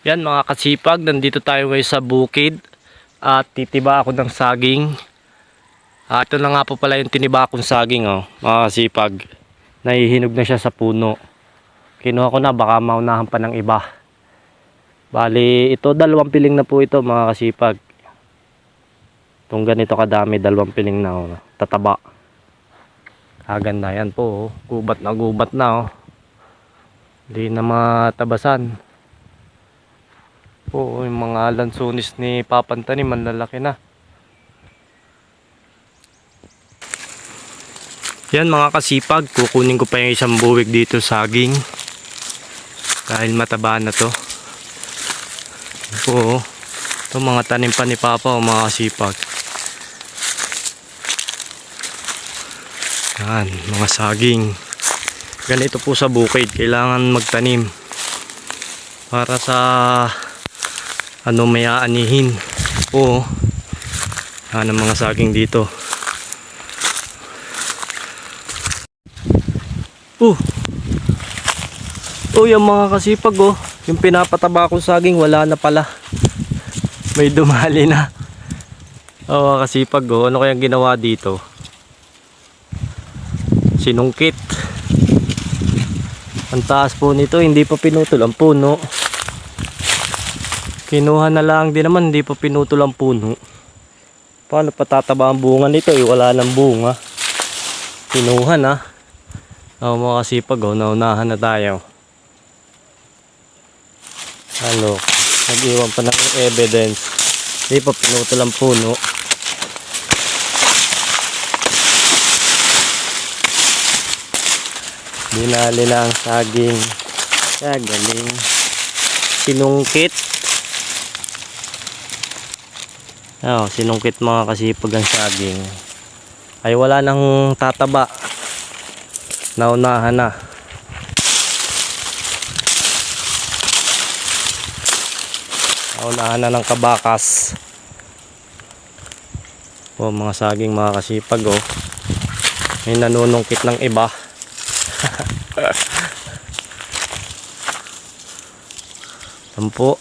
Yan mga kasipag, nandito tayo ngayon sa bukid at titiba ako ng saging. Ito na nga po pala yung tiniba akong saging, mga kasipag. Nahihinog na siya sa puno. Kinuha ko na, baka maunahan pa ng iba. Bali, ito 2 piling na po ito mga kasipag. Itong ganito kadami, 2 piling na tataba. Kaganda yan po, gubat na. Hindi na matabasan. Oo, yung mga lansunis ni Papantanim, manlalaki na. Yan mga kasipag, kukunin ko pa yung isang buwig dito saging. Dahil mataba na to. Oo, ito mga tanim pa ni Papa mga kasipag. Yan, mga saging. Ganito po sa bukid, kailangan magtanim. Para sa may aanihin. Oo. Yan ang mga saging dito. Yung mga kasipag yung pinapataba kong saging wala na pala. May dumali na. Mga kasipag ano kayang ginawa dito? Sinungkit. Ang taas po nito, hindi pa pinutol ang puno. Kinuha na lang din naman, hindi pa pinutol ang puno. Paano patataba ang bunga nito? Wala nang bunga. Kinuha na. Mga kasipag naunahan na tayo. Nag-iwan pa ng evidence. Hindi pa pinutol ang puno. Dinali na ang saging. Kaya galing. Sinungkit. Sinungkit mga kasipag ang saging. Ay wala nang tataba. Naunahan na. Naunahan na ng kabakas. Mga saging mga kasipag may nanunungkit ng iba. Tampo.